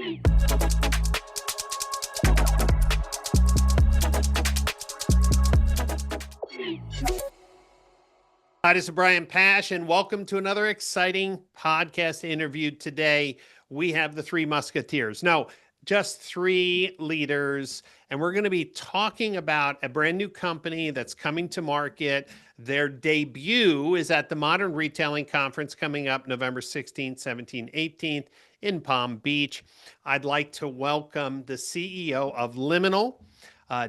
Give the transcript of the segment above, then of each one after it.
Hi, this is Brian Pash, and welcome to another exciting podcast interview. Today, we have the Three Musketeers. No, just three leaders, and we're going to be talking about a brand new company that's coming to market. Their debut is at the Modern Retailing Conference coming up November 16th, 17th, 18th in Palm Beach. I'd like to welcome the CEO of Liminal,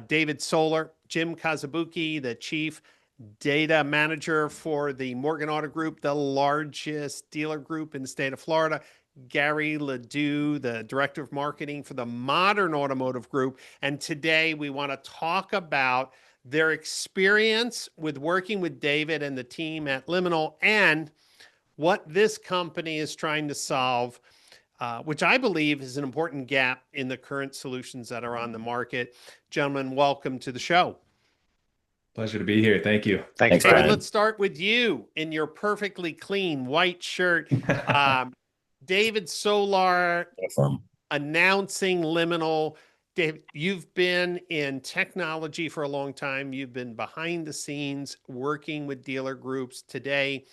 David Solar, Jim Kazabuki, the Chief Data Manager for the Morgan Auto Group, the largest dealer group in the state of Florida, Gary Ledoux, the Director of Marketing for the Modern Automotive Group. And today we want to talk about their experience with working with David and the team at Liminal and what this company is trying to solve, which I believe is an important gap in the current solutions that are on the market. Gentlemen, welcome to the show. Pleasure to be here. Thank you. Thanks, David. Let's start with you in your perfectly clean white shirt. David Solar announcing Liminal. Dave, you've been in technology for a long time. You've been behind the scenes working with dealer groups. Today,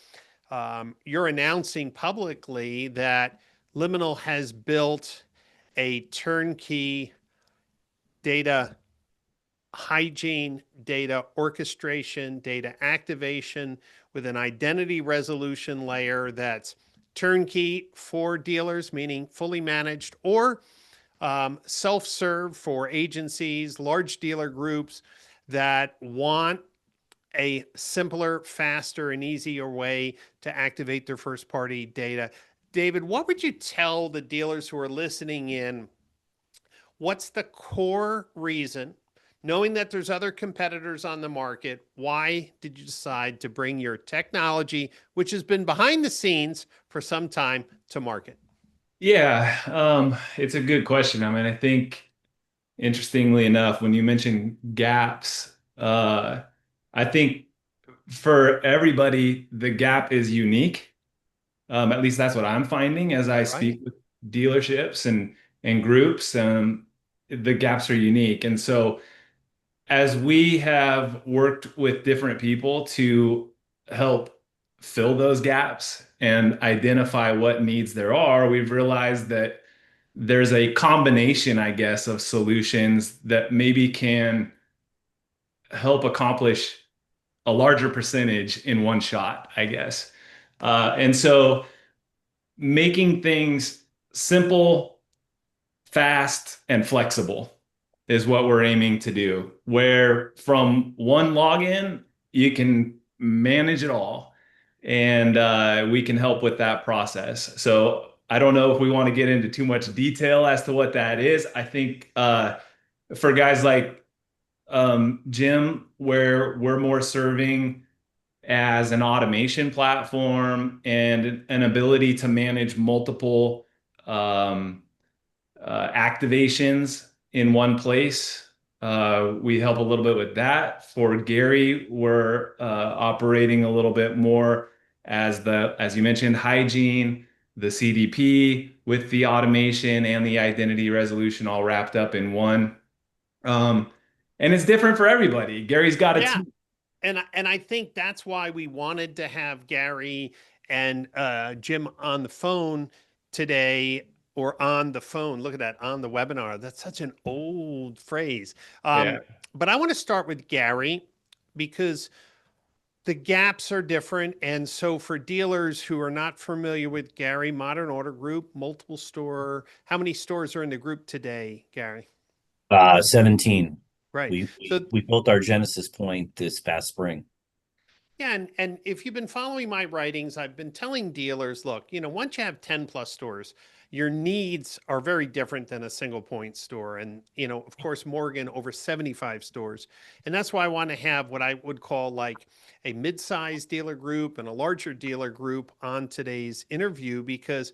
you're announcing publicly that Liminal has built a turnkey data hygiene, data orchestration, data activation with an identity resolution layer that's turnkey for dealers, meaning fully managed, or self-serve for agencies, large dealer groups that want a simpler, faster, and easier way to activate their first-party data. David, what would you tell the dealers who are listening in? What's the core reason, knowing that there's other competitors on the market, why did you decide to bring your technology, which has been behind the scenes for some time, to market? Yeah, it's a good question. I mean, I think, interestingly enough, when you mention gaps, I think for everybody, the gap is unique. At least that's what I'm finding as I speak with dealerships and groups. The gaps are unique. And so as we have worked with different people to help fill those gaps and identify what needs there are, we've realized that there's a combination, I guess, of solutions that maybe can help accomplish a larger percentage in one shot, I guess. And so making things simple, fast, and flexible is what we're aiming to do, where from one login, you can manage it all, and we can help with that process. So I don't know if we want to get into too much detail as to what that is. I think for guys like Jim, where we're more serving as an automation platform and an ability to manage multiple activations in one place. We help a little bit with that. For Gary, we're operating a little bit more as you mentioned, hygiene, the CDP with the automation and the identity resolution all wrapped up in one. And it's different for everybody. Gary's got a team. And I think that's why we wanted to have Gary and Jim on the phone today, or on the phone. Look at that, on the webinar. That's such an old phrase. But I want to start with Gary because the gaps are different. And so for dealers who are not familiar with Gary, Modern Auto Group, multiple store, how many stores are in the group today, Gary? 17. Right. We built our Genesis point this past spring. Yeah, and if you've been following my writings, I've been telling dealers, look, once you have 10 plus stores, your needs are very different than a single point store. And, of course, Morgan, over 75 stores. And that's why I want to have what I would call like a mid-sized dealer group and a larger dealer group on today's interview, because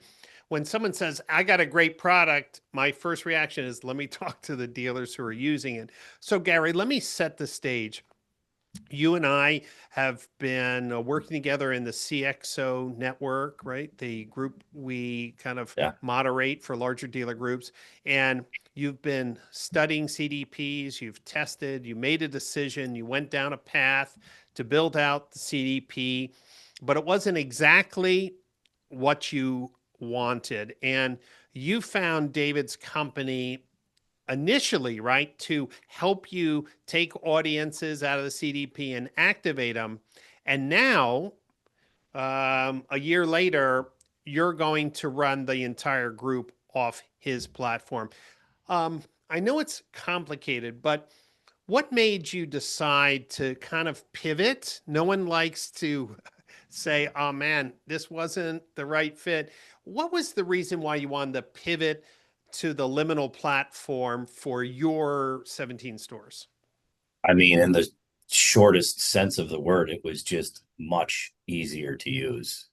when someone says, I got a great product, my first reaction is, let me talk to the dealers who are using it. So Gary, let me set the stage. You and I have been working together in the CXO network, right? The group we kind of Yeah. moderate for larger dealer groups. And you've been studying CDPs, you've tested, you made a decision, you went down a path to build out the CDP, but it wasn't exactly what you wanted. And you found David's company initially, right, to help you take audiences out of the CDP and activate them. And now, a year later, you're going to run the entire group off his platform. I know it's complicated, but what made you decide to kind of pivot? No one likes to say, oh man, this wasn't the right fit. What was the reason why you wanted to pivot to the Liminal platform for your 17 stores? I mean, in the shortest sense of the word, it was just much easier to use.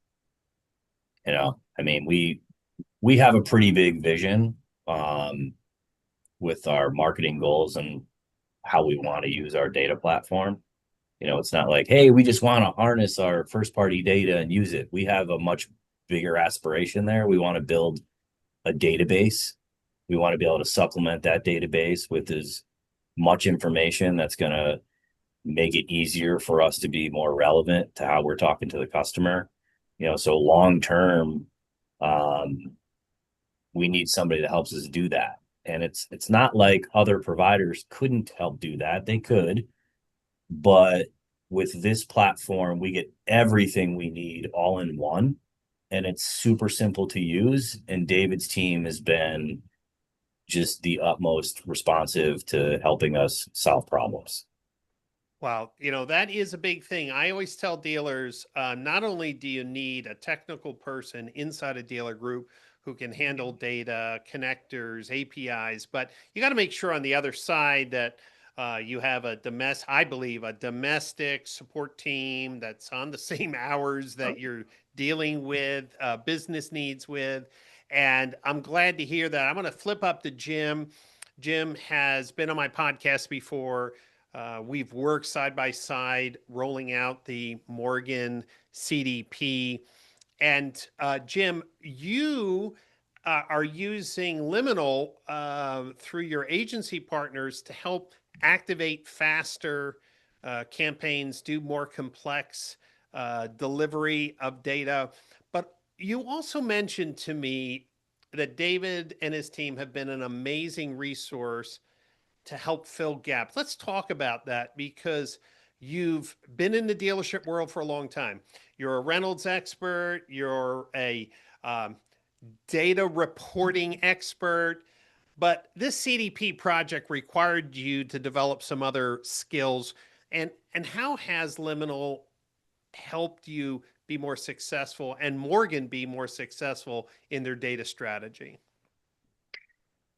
I mean, we have a pretty big vision with our marketing goals and how we want to use our data platform. It's not like, hey, we just want to harness our first party data and use it. We have a much bigger aspiration there. We want to build a database. We want to be able to supplement that database with as much information that's going to make it easier for us to be more relevant to how we're talking to the customer. So long term, we need somebody that helps us do that. And it's not like other providers couldn't help do that. They could, but with this platform, we get everything we need all in one, and it's super simple to use. And David's team has been just the utmost responsive to helping us solve problems. Well, that is a big thing. I always tell dealers, not only do you need a technical person inside a dealer group who can handle data, connectors, APIs, but you got to make sure on the other side that you have I believe, a domestic support team that's on the same hours that you're dealing with business needs with. And I'm glad to hear that. I'm going to flip up to Jim. Jim has been on my podcast before. We've worked side by side rolling out the Morgan CDP. And Jim, you are using Liminal through your agency partners to help activate faster campaigns, do more complex delivery of data. But you also mentioned to me that David and his team have been an amazing resource to help fill gaps. Let's talk about that because you've been in the dealership world for a long time. You're a Reynolds expert, you're a data reporting expert, but this CDP project required you to develop some other skills. And how has Liminal helped you be more successful and Morgan be more successful in their data strategy?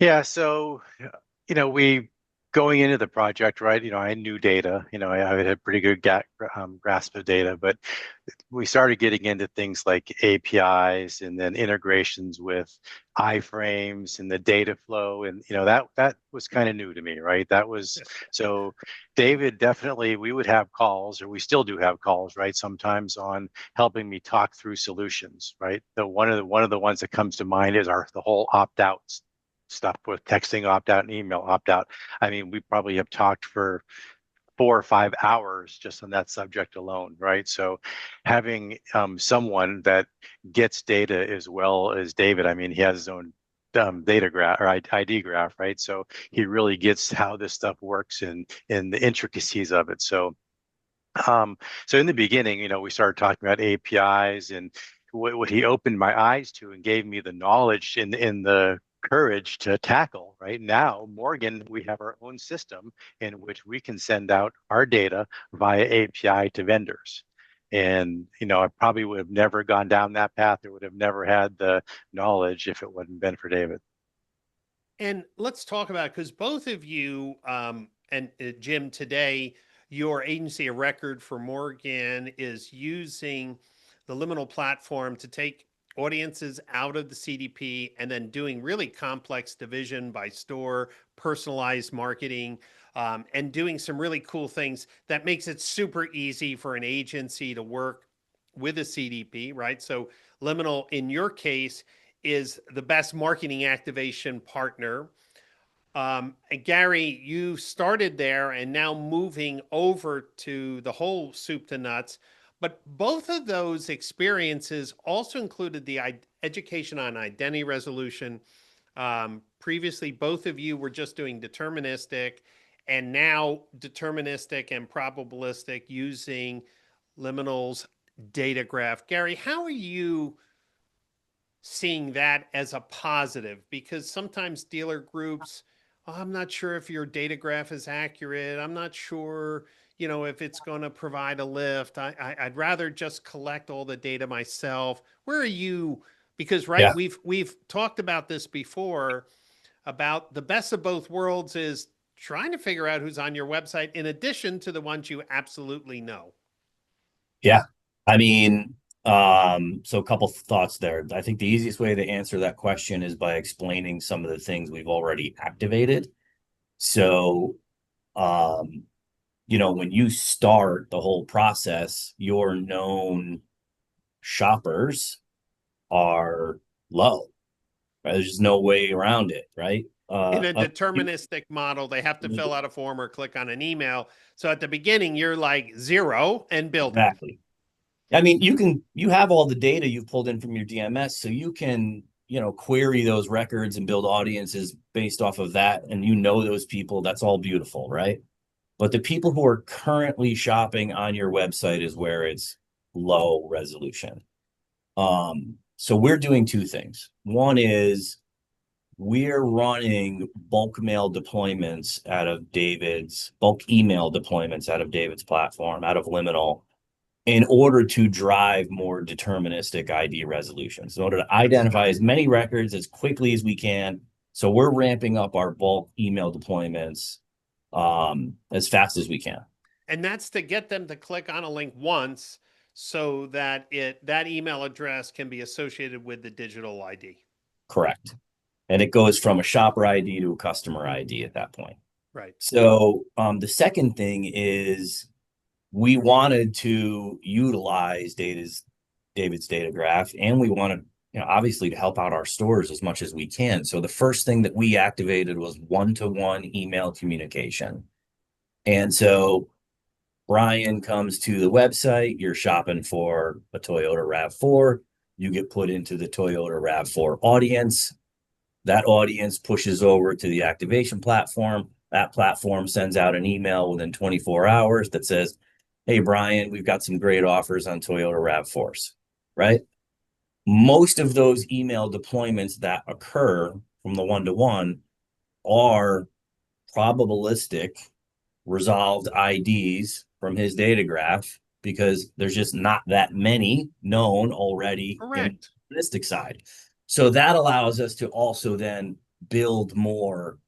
Yeah, so we going into the project, right? I knew data. I had a pretty good grasp of data, but we started getting into things like APIs and then integrations with iframes and the data flow, and that was kind of new to me, right? That was so. David definitely, we would have calls, or we still do have calls, right? Sometimes on helping me talk through solutions, right? One of the ones that comes to mind is the whole opt-outs stuff with texting opt-out and email opt-out. I mean, we probably have talked for 4 or 5 hours just on that subject alone, right? So having someone that gets data as well as David, I mean, he has his own data graph or ID graph, right? So he really gets how this stuff works and the intricacies of it. So in the beginning, we started talking about APIs, and what he opened my eyes to and gave me the knowledge in the courage to tackle. Right now, Morgan, we have our own system in which we can send out our data via API to vendors. And I probably would have never gone down that path. I would have never had the knowledge if it wouldn't been for David. And let's talk about, because both of you and Jim, today, your agency of record for Morgan is using the Liminal platform to take audiences out of the CDP and then doing really complex division by store, personalized marketing. and doing some really cool things that makes it super easy for an agency to work with a CDP, right? So Liminal, in your case, is the best marketing activation partner. And Gary, you started there and now moving over to the whole soup to nuts. But both of those experiences also included the education on identity resolution. Previously, both of you were just doing deterministic, and now deterministic and probabilistic using Liminal's data graph. Gary, how are you seeing that as a positive? Because sometimes dealer groups, "Oh, I'm not sure if your data graph is accurate. I'm not sure, if it's going to provide a lift. I'd rather just collect all the data myself." Where are you? Because right, Yeah. we've talked about this before, about the best of both worlds is trying to figure out who's on your website in addition to the ones you absolutely know. Yeah. I mean, so a couple thoughts there. I think the easiest way to answer that question is by explaining some of the things we've already activated. So, when you start the whole process, your known shoppers are low, right? There's just no way around it, right? In a deterministic model, they have to fill out a form or click on an email. So at the beginning, you're like 0 and building. Exactly. I mean, you have all the data you've pulled in from your DMS, so you can, query those records and build audiences based off of that. And those people, that's all beautiful, right? But the people who are currently shopping on your website is where it's low resolution. So we're doing two things. One is we're running bulk email deployments out of David's platform, out of Liminal, in order to drive more deterministic ID resolutions, in order to identify as many records as quickly as we can. So we're ramping up our bulk email deployments as fast as we can. And that's to get them to click on a link once so that that email address can be associated with the digital ID. Correct. And it goes from a shopper ID to a customer ID at that point. Right. So the second thing is we wanted to utilize David's data graph, and we wanted, obviously, to help out our stores as much as we can. So the first thing that we activated was one-to-one email communication. And so Brian comes to the website, you're shopping for a Toyota RAV4, you get put into the Toyota RAV4 audience. That audience pushes over to the activation platform. That platform sends out an email within 24 hours that says, "Hey, Brian, we've got some great offers on Toyota RAV4s," right? Most of those email deployments that occur from the one-to-one are probabilistic resolved IDs from his data graph, because there's just not that many known already. Correct. In the probabilistic side. So that allows us to also then build more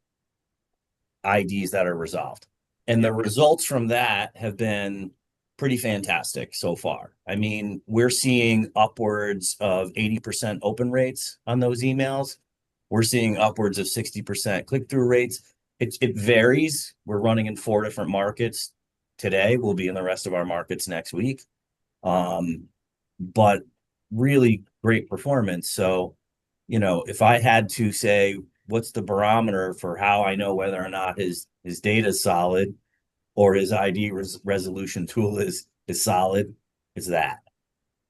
IDs that are resolved. And the results from that have been pretty fantastic so far. I mean, we're seeing upwards of 80% open rates on those emails. We're seeing upwards of 60% click-through rates. It varies. We're running in 4 different markets today. We'll be in the rest of our markets next week. But really great performance. So, if I had to say, what's the barometer for how I know whether or not his data is solid or his ID resolution tool is solid, it's that.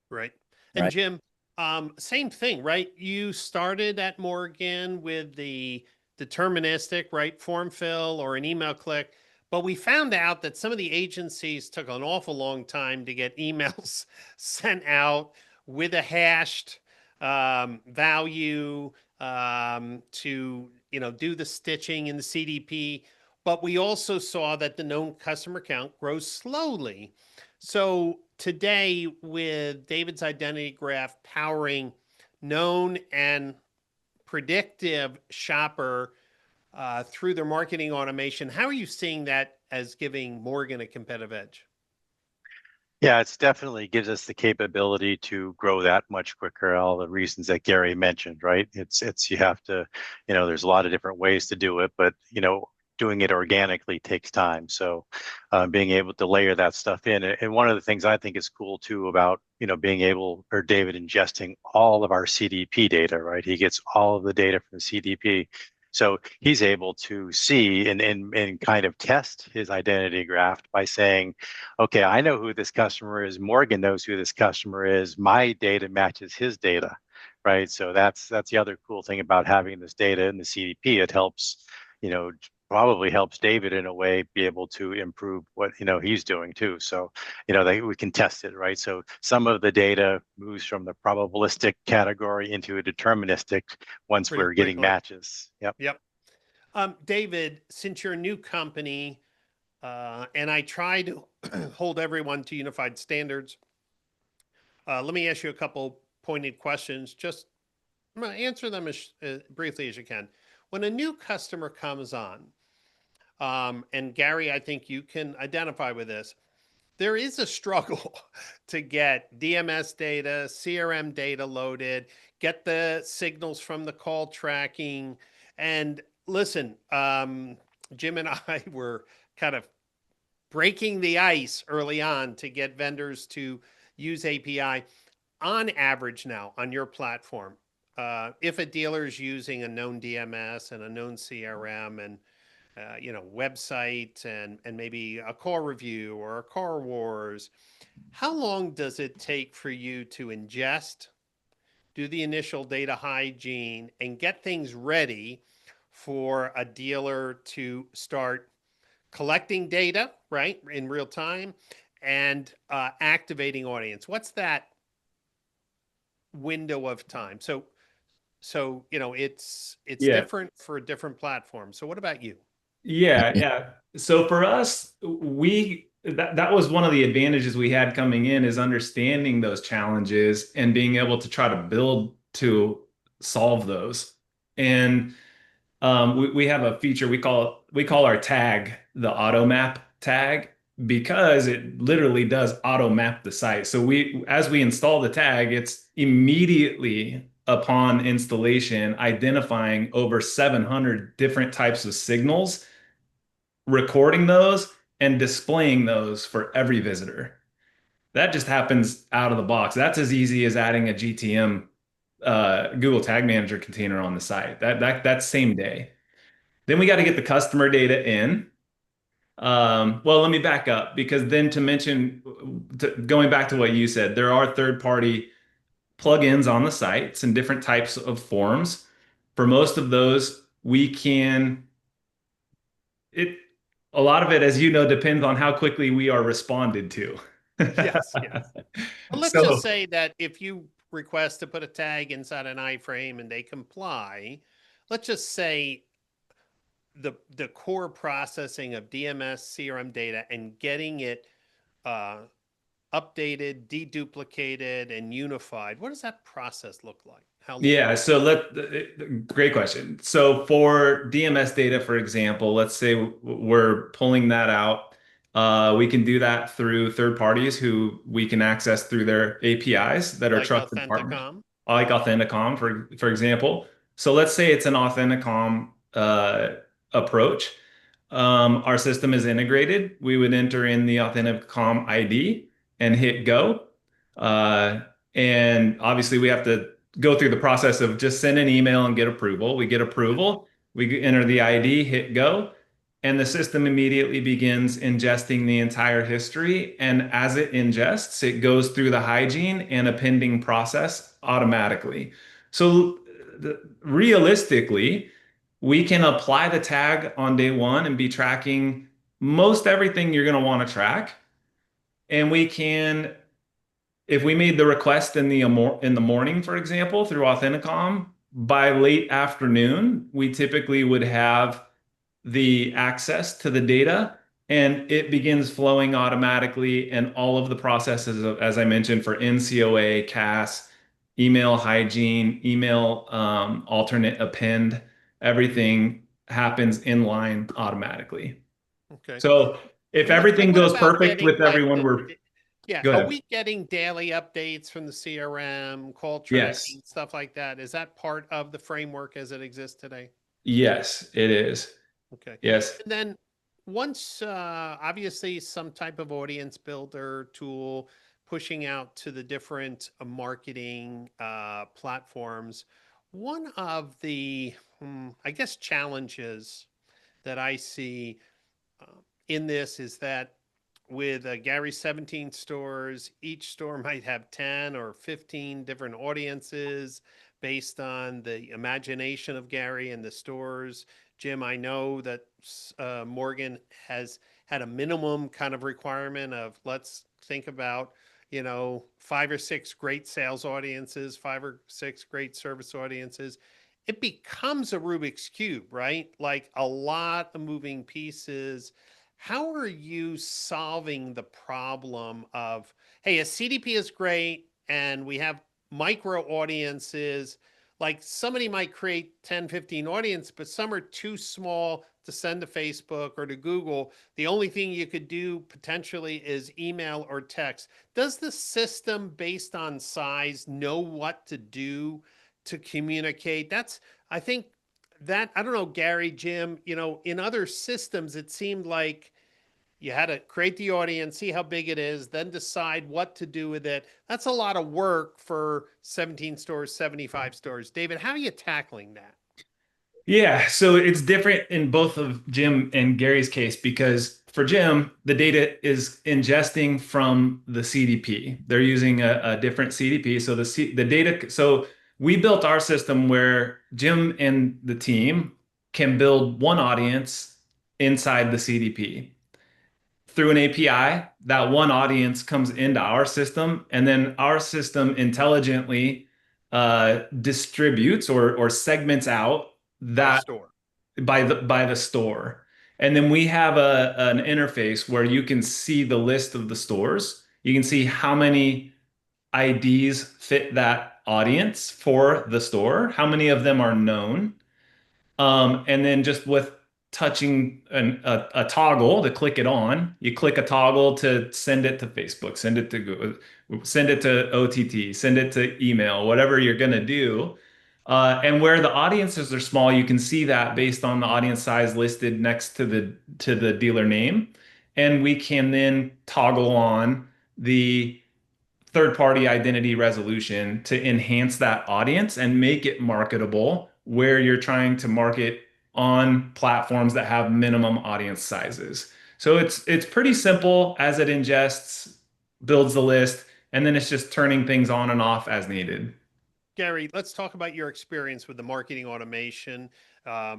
Right. And right. Jim, same thing, right? You started at Morgan with the deterministic, right, form fill or an email click, but we found out that some of the agencies took an awful long time to get emails sent out with a hashed value to do the stitching in the CDP. But we also saw that the known customer count grows slowly. So today, with David's identity graph powering known and predictive shopper through their marketing automation, how are you seeing that as giving Morgan a competitive edge? Yeah, it's definitely gives us the capability to grow that much quicker. All the reasons that Gary mentioned, right? It's you have to, there's a lot of different ways to do it, but doing it organically takes time. So being able to layer that stuff in. And one of the things I think is cool too about, being able, or David ingesting all of our CDP data, right? He gets all of the data from CDP. So he's able to see and kind of test his identity graph by saying, okay, I know who this customer is. Morgan knows who this customer is. My data matches his data, right? So that's the other cool thing about having this data in the CDP. It helps, probably helps David in a way be able to improve what he's doing too. So we can test it, right? So some of the data moves from the probabilistic category into a deterministic once Pretty we're getting quickly. matches. Yep. Yep. David, since you're a new company, and I try to hold everyone to unified standards, let me ask you a couple pointed questions. Just I'm going to answer them as briefly as you can. When a new customer comes on, and Gary, I think you can identify with this, there is a struggle to get DMS data, CRM data loaded, get the signals from the call tracking. And listen, Jim and I were kind of breaking the ice early on to get vendors to use API. On average now on your platform, if a dealer is using a known DMS and a known CRM and website and maybe a car review or a car wars, how long does it take for you to ingest, do the initial data hygiene, and get things ready for a dealer to start collecting data, right, in real time and activating audience? What's that window of time? So it's Yeah. different for different platforms. So what about you? Yeah. So for us, that was one of the advantages we had coming in, is understanding those challenges and being able to try to build to solve those. And we have a feature we call our tag the auto map tag, because it literally does auto map the site. So as we install the tag, it's immediately upon installation identifying over 700 different types of signals, recording those and displaying those for every visitor. That just happens out of the box. That's as easy as adding a GTM Google Tag Manager container on the site. That's same day. Then we got to get the customer data in. Well, let me back up, because then to mention, going back to what you said, there are third-party plugins on the sites and different types of forms. For most of those, it a lot of it, as you know, depends on how quickly we are responded to. Yes. Well, let's just say that if you request to put a tag inside an iframe and they comply, let's just say the core processing of DMS CRM data and getting it updated, deduplicated, and unified. What does that process look like? How long? Yeah, so great question. So for DMS data, for example, let's say we're pulling that out. We can do that through third parties who we can access through their APIs that are Like trusted partners, Authenticom? like Authenticom, for example. So let's say it's an Authenticom approach. Our system is integrated. We would enter in the Authenticom ID and hit go. And obviously, we have to go through the process of just send an email and get approval. We get approval, we enter the ID, hit go, and the system immediately begins ingesting the entire history. And as it ingests, it goes through the hygiene and appending process automatically. So realistically, we can apply the tag on day one and be tracking most everything you're going to want to track. And we can, if we made the request in the morning, for example, through Authenticom, by late afternoon, we typically would have the access to the data, and it begins flowing automatically. And all of the processes, as I mentioned, for NCOA, CAS, email hygiene, email alternate append, everything happens in line automatically. Okay. So if And everything what goes about perfect getting with everyone, go are ahead. we getting daily updates from the CRM, call Yes. tracking, stuff like that? Is that part of the framework as it exists today? Yes, it is. Okay. Yes. And then once, obviously, some type of audience builder tool pushing out to the different marketing platforms, one of the, I guess, challenges that I see uh, in this is that with Gary's 17 stores, each store might have 10 or 15 different audiences based on the imagination of Gary and the stores. Jim, I know that Morgan has had a minimum kind of requirement of let's think about, 5 or 6 great sales audiences, 5 or 6 great service audiences. It becomes a Rubik's Cube, right? Like a lot of moving pieces. How are you solving the problem of, hey, a CDP is great and we have micro audiences? Like somebody might create 10, 15 audience, but some are too small to send to Facebook or to Google. The only thing you could do potentially is email or text. Does the system based on size know what to do to communicate? I think that, I don't know, Gary, Jim, in other systems, it seemed like you had to create the audience, see how big it is, then decide what to do with it. That's a lot of work for 17 stores, 75 stores. David, how are you tackling that? Yeah, so it's different in both of Jim and Gary's case because for Jim, the data is ingesting from the CDP. They're using a different CDP. So the data, so we built our system where Jim and the team can build one audience inside the CDP. Through an API, that one audience comes into our system, and then our system intelligently distributes or segments out By that store. by the store. And then we have an interface where you can see the list of the stores. You can see how many IDs fit that audience for the store, how many of them are known. And then just with touching a toggle to click it on, you click a toggle to send it to Facebook, send it to Google, send it to OTT, send it to email, whatever you're going to do. And where the audiences are small, you can see that based on the audience size listed next to the dealer name. And we can then toggle on the third-party identity resolution to enhance that audience and make it marketable where you're trying to market on platforms that have minimum audience sizes. So it's pretty simple as it ingests, builds the list, and then it's just turning things on and off as needed. Gary, let's talk about your experience with the marketing automation,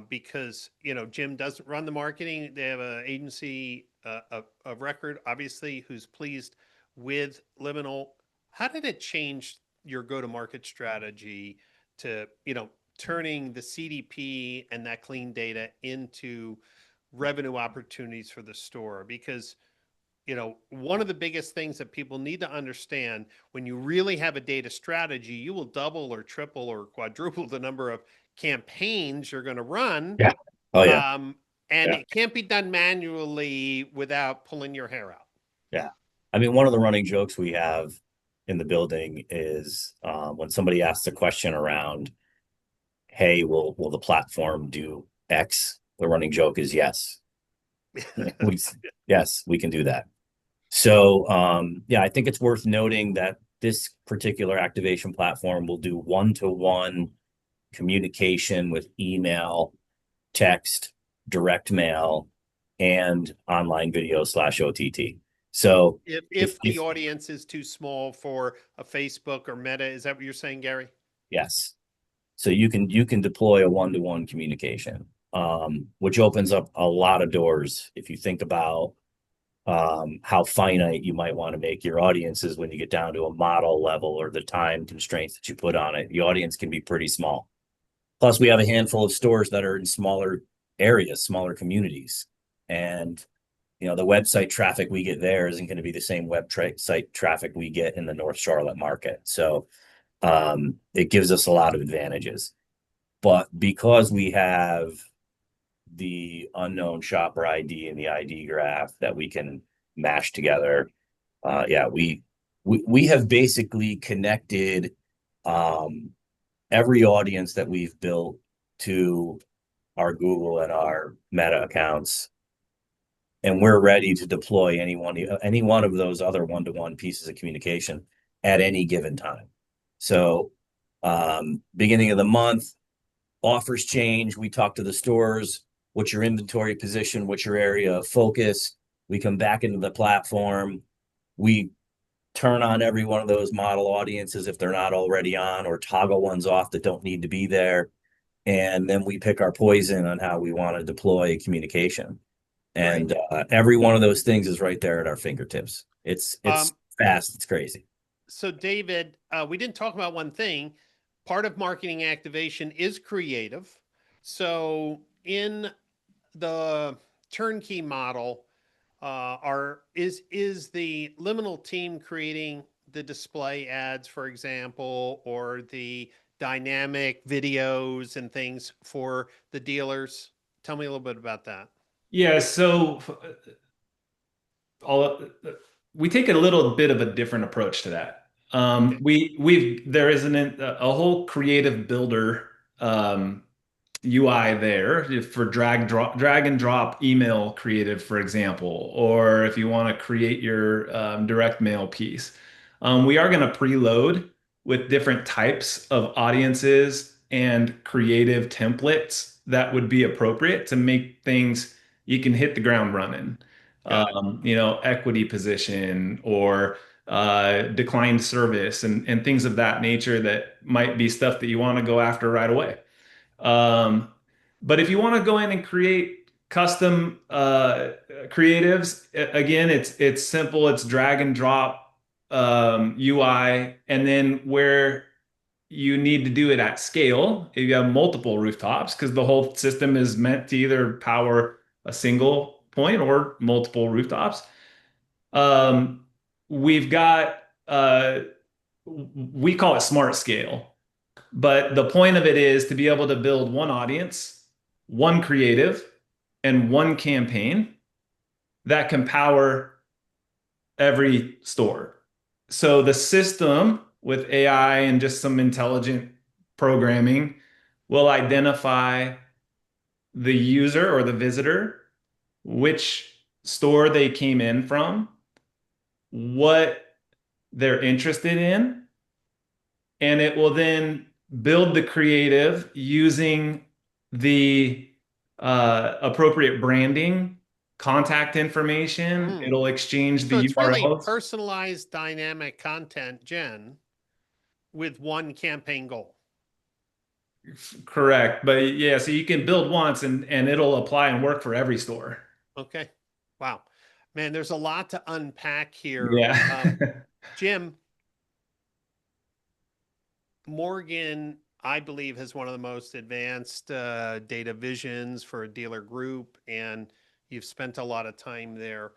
because Jim doesn't run the marketing. They have an agency of record, obviously, who's pleased with Liminal. How did it change your go-to-market strategy to turning the CDP and that clean data into revenue opportunities for the store? Because one of the biggest things that people need to understand when you really have a data strategy, you will double or triple or quadruple the number of campaigns you're going to run. Yeah. Oh yeah. And Yeah. it can't be done manually without pulling your hair out. Yeah. I mean, one of the running jokes we have in the building is when somebody asks a question around, hey, will the platform do X? The running joke is yes. Yes, we can do that. So yeah, I think it's worth noting that this particular activation platform will do one-to-one communication with email, text, direct mail, and online video / OTT. So if the audience is too small for a Facebook or Meta, is that what you're saying, Gary? yes. So you can deploy a one-to-one communication, which opens up a lot of doors. If you think about how finite you might want to make your audiences when you get down to a model level or the time constraints that you put on it, the audience can be pretty small. Plus, we have a handful of stores that are in smaller areas, smaller communities. And, the website traffic we get there isn't going to be the same website traffic we get in the North Charlotte market. So it gives us a lot of advantages. But because we have the unknown shopper ID and the ID graph that we can mash together, yeah, we have basically connected every audience that we've built to our Google and our Meta accounts, and we're ready to deploy any one of those other one-to-one pieces of communication at any given time. So beginning of the month, offers change. We talk to the stores. What's your inventory position? What's your area of focus? We come back into the platform. We turn on every one of those model audiences if they're not already on, or toggle ones off that don't need to be there. And then we pick our poison on how we want to deploy communication. And every one of those things is right there at our fingertips. It's fast. It's crazy. So David, we didn't talk about one thing. Part of marketing activation is creative. So in the turnkey model, is the Liminal team creating the display ads, for example, or the dynamic videos and things for the dealers? Tell me a little bit about that. Yeah, so we take a little bit of a different approach to that. There isn't a whole creative builder UI there for drag and drop email creative, for example, or if you want to create your direct mail piece. We are going to preload with different types of audiences and creative templates that would be appropriate to make things you can hit the ground running. Equity position or declined service and things of that nature that might be stuff that you want to go after right away. But if you want to go in and create custom creatives, again, it's simple. It's drag and drop UI, and then where you need to do it at scale, if you have multiple rooftops, because the whole system is meant to either power a single point or multiple rooftops. We've got we call it smart scale. But the point of it is to be able to build one audience, one creative, and one campaign that can power every store. So the system with AI and just some intelligent programming will identify the user or the visitor, which store they came in from, what they're interested in, and it will then build the creative using the appropriate branding, contact information. It'll exchange the So it's URLs. really personalized dynamic content gen with one campaign goal. Correct. But yeah, so you can build once and it'll apply and work for every store. Okay. Wow. Man, there's a lot to unpack here. Yeah. Jim, Morgan, I believe, has one of the most advanced data visions for a dealer group, and you've spent a lot of time there.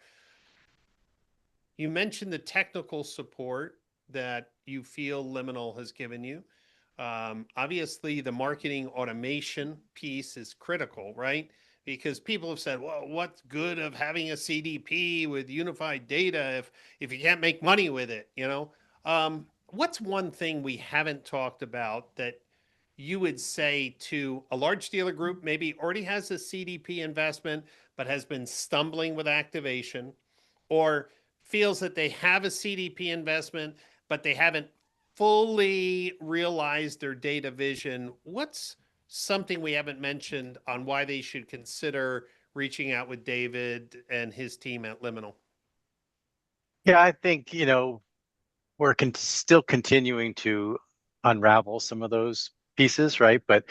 You mentioned the technical support that you feel Liminal has given you. Obviously, the marketing automation piece is critical, right? Because people have said, well, what's good of having a CDP with unified data if you can't make money with it, you know? What's one thing we haven't talked about that you would say to a large dealer group, maybe already has a CDP investment, but has been stumbling with activation, or feels that they have a CDP investment, but they haven't fully realized their data vision? What's something we haven't mentioned on why they should consider reaching out with David and his team at Liminal? Yeah, I think, we're still continuing to unravel some of those pieces, right? But,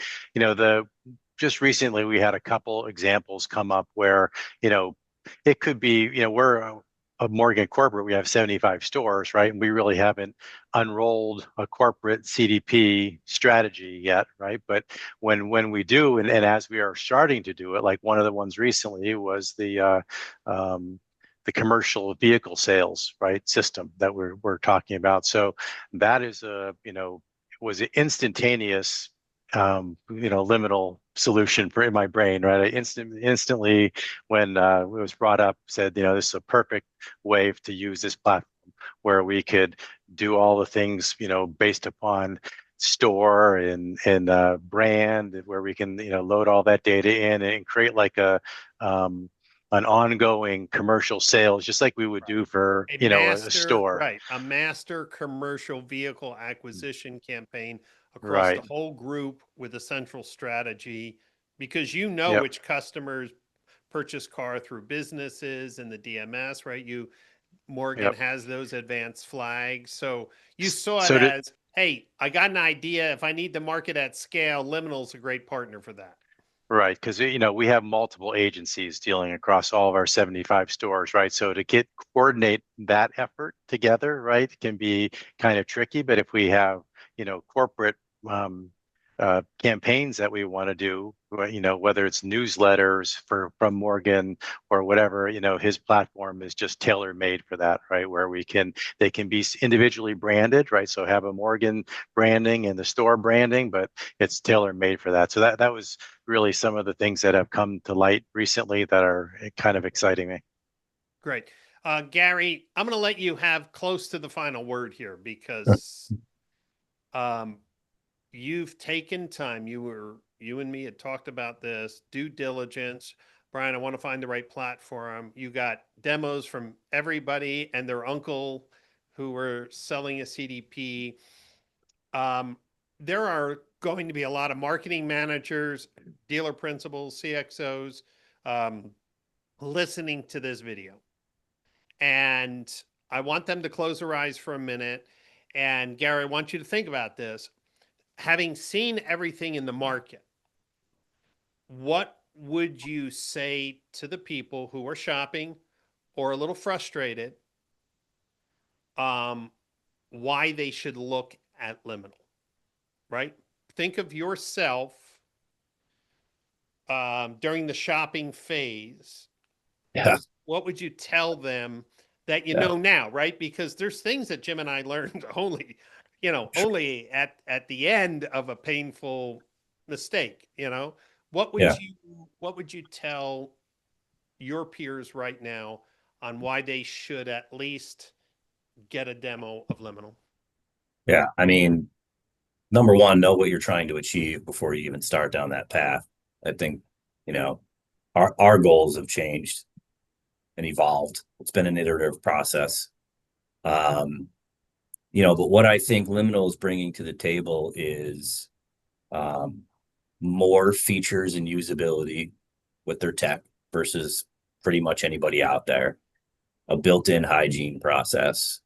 just recently we had a couple examples come up where, it could be, we're a Morgan corporate, we have 75 stores, right? And we really haven't unrolled a corporate CDP strategy yet, right? But when we do, and as we are starting to do it, like one of the ones recently was the commercial vehicle sales, right, system that we're talking about. That is was an instantaneous liminal solution in my brain, right? I instantly when it was brought up said, this is a perfect way to use this platform where we could do all the things, based upon store and brand, where we can load all that data in and create like an ongoing commercial sales, just like we would do for a store. Right, a master commercial vehicle acquisition campaign across the Right. whole group with a central strategy, because Yep. which customers purchase car through businesses and the DMS, right? Morgan Yep. has those advanced flags. So you saw it So to as, hey, I got an idea. If I need to market at scale, Liminal's a great partner for that. Right, because we have multiple agencies dealing across all of our 75 stores, right? So to coordinate that effort together, right, can be kind of tricky. But if we have, corporate um, campaigns that we want to do, whether it's newsletters from Morgan or whatever, his platform is just tailor made for that, right? Where they can be individually branded, right? So have a Morgan branding and the store branding, but it's tailor made for that. So that was really some of the things that have come to light recently that are kind of exciting me. Great. Gary, I'm going to let you have close to the final word here, because um, you've taken time. You and me had talked about this due diligence. Brian, I want to find the right platform. You got demos from everybody and their uncle who were selling a CDP. There are going to be a lot of marketing managers, dealer principals, CXOs um, listening to this video. And I want them to close their eyes for a minute. And Gary, I want you to think about this. Having seen everything in the market, what would you say to the people who are shopping or a little frustrated, um, why they should look at Liminal, right? Think of yourself during the shopping phase. Yeah. What would you tell them that you Yeah. know now, right? Because there's things that Jim and I learned only, only at the end of a painful mistake. Yeah. What would you tell your peers right now on why they should at least get a demo of Liminal? Yeah. I mean, number one, know what you're trying to achieve before you even start down that path. I think, you know, our goals have changed and evolved. It's been an iterative process. Um, but what I think Liminal is bringing to the table is um, more features and usability with their tech versus pretty much anybody out there. A built-in hygiene process.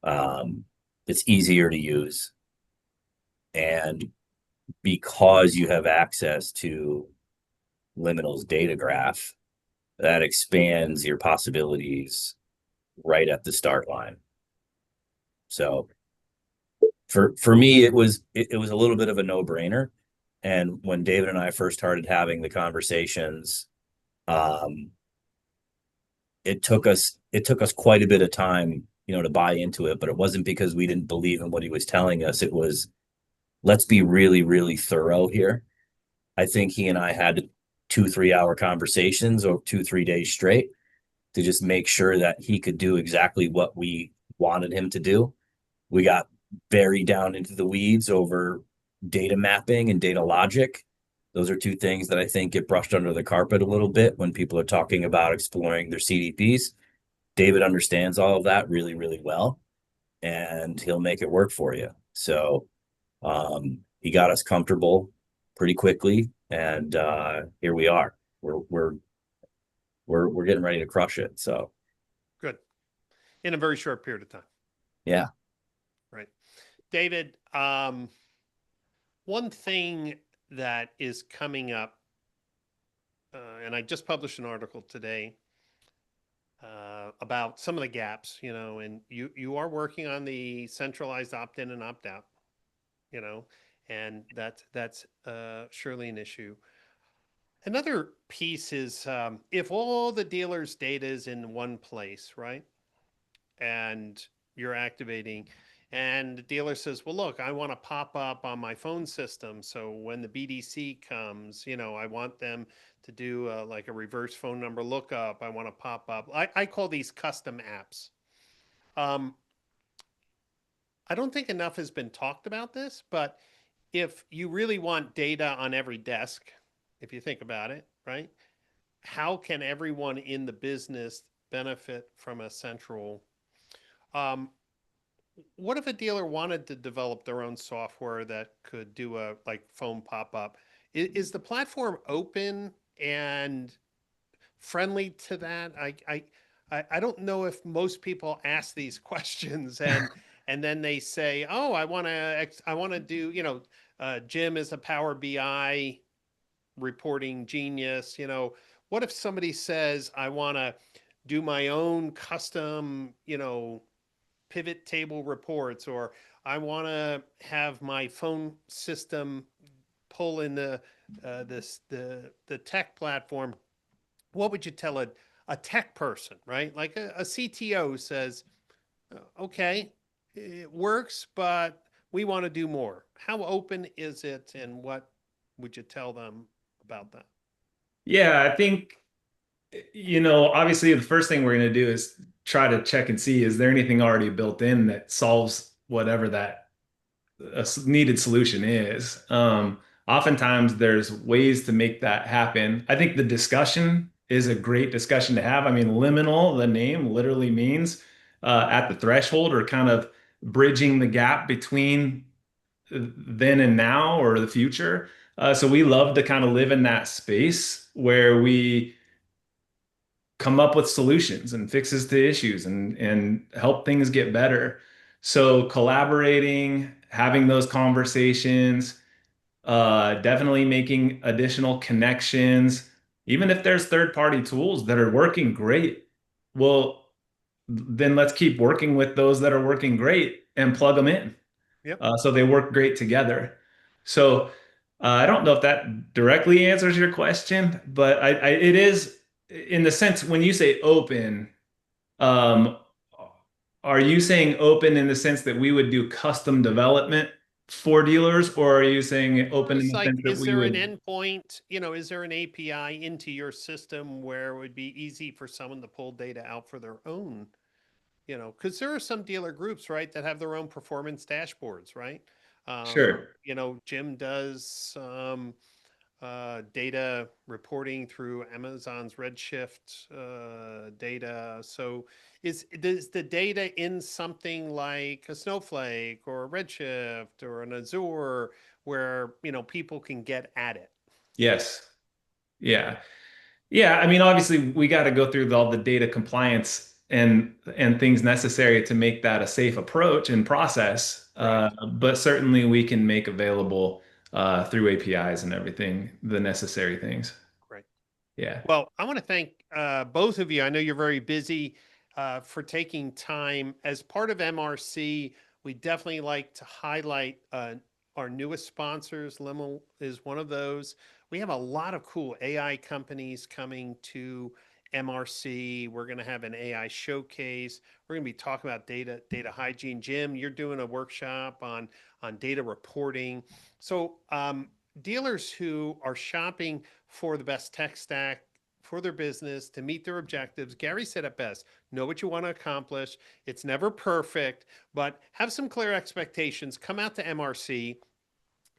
Um, it's easier to use, and because you have access to Liminal's data graph, that expands your possibilities right at the start line. So for me, it was a little bit of a no-brainer. And when David and I first started having the conversations, um, it took us quite a bit of time, to buy into it. But it wasn't because we didn't believe in what he was telling us. It was, let's be really, really thorough here. I think he and I had 2 3 hour conversations over 2 3 days straight to just make sure that he could do exactly what we wanted him to do. We got very down into the weeds over data mapping and data logic. Those are two things that I think get brushed under the carpet a little bit when people are talking about exploring their CDPs. David understands all of that really, really well, and he'll make it work for you. So he got us comfortable pretty quickly, and here we are. We're getting ready to crush it. So Good. In a very short period of time. yeah. Right. David, one thing that is coming up, and I just published an article today about some of the gaps, and you are working on the centralized opt-in and opt-out, and that's surely an issue. Another piece is if all the dealers' data is in one place, right? And you're activating, and the dealer says, well, look, I want to pop up on my phone system. So when the BDC comes, I want them to do like a reverse phone number lookup. I want to pop up. I call these custom apps. Um, I don't think enough has been talked about this, but if you really want data on every desk, if you think about it, right? How can everyone in the business benefit from a central? Um, what if a dealer wanted to develop their own software that could do a like phone pop up? Is the platform open and friendly to that? I don't know if most people ask these questions and then they say, oh, I want to do, Jim is a Power BI reporting genius. What if somebody says, I want to do my own custom, pivot table reports, or I want to have my phone system pull in the tech platform. What would you tell a tech person, right? Like a CTO says, okay, it works, but we want to do more. How open is it, and what would you tell them about that? Yeah, I think, obviously the first thing we're going to do is try to check and see, is there anything already built in that solves whatever that needed solution is. Oftentimes there's ways to make that happen. I think the discussion is a great discussion to have. I mean, liminal, the name literally means at the threshold, or kind of bridging the gap between then and now, or the future. So we love to kind of live in that space where we come up with solutions and fixes to issues and help things get better. So collaborating, having those conversations, definitely making additional connections, even if there's third-party tools that are working great. Well, then let's keep working with those that are working great and plug them in. Yep. So they work great together. So I don't know if that directly answers your question, but it is, in the sense when you say open, um, are you saying open in the sense that we would do custom development for dealers, or are you saying open in It's the like, sense that is we there an would? endpoint? Is there an API into your system where it would be easy for someone to pull data out for their own? Because there are some dealer groups, right, that have their own performance dashboards, right? Sure. Jim does data reporting through Amazon's Redshift data. So is the data in something like a Snowflake or a Redshift or an Azure where, people can get at it? Yes. Yeah. Yeah, I mean, obviously, we got to go through all the data compliance and things necessary to make that a safe approach and process. Right. But certainly, we can make available through APIs and everything the necessary things. Great. Yeah, Well, I want to thank both of you. I know you're very busy for taking time. As part of MRC, we definitely like to highlight our newest sponsors. Liminal is one of those. We have a lot of cool AI companies coming to MRC. We're going to have an AI showcase. We're going to be talking about data hygiene. Jim, you're doing a workshop on data reporting. So dealers who are shopping for the best tech stack for their business to meet their objectives. Gary said it best: know what you want to accomplish. It's never perfect, but have some clear expectations. Come out to MRC,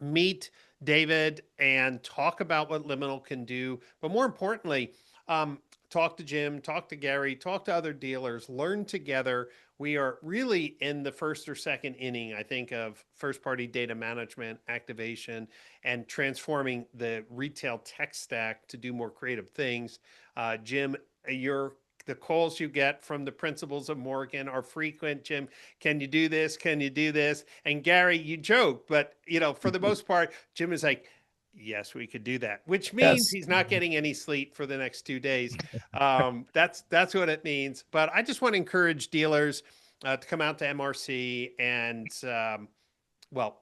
meet David, and talk about what Liminal can do. But more importantly, talk to Jim, talk to Gary, talk to other dealers, learn together. We are really in the first or second inning, I think, of first party data management, activation, and transforming the retail tech stack to do more creative things. Jim, the calls you get from the principals of Morgan are frequent. Jim, can you do this? Can you do this? And Gary, you joke, but for the most part, Jim is like, yes, we could do that, which means Yes. he's not getting any sleep for the next 2 days. That's what it means. But I just want to encourage dealers to come out to MRC and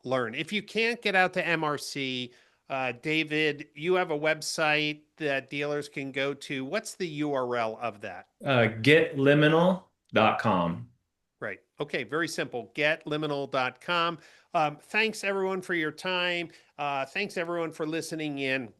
learn. If you can't get out to MRC, David, you have a website that dealers can go to. What's the URL of that? getliminal.com. Right. Okay. Very simple. Getliminal.com. Thanks everyone for your time. Thanks everyone for listening in.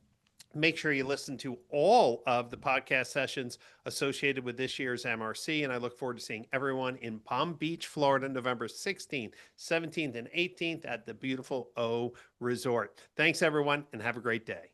Make sure you listen to all of the podcast sessions associated with this year's MRC. And I look forward to seeing everyone in Palm Beach, Florida, November 16th, 17th, and 18th at the beautiful O Resort. Thanks, everyone, and have a great day.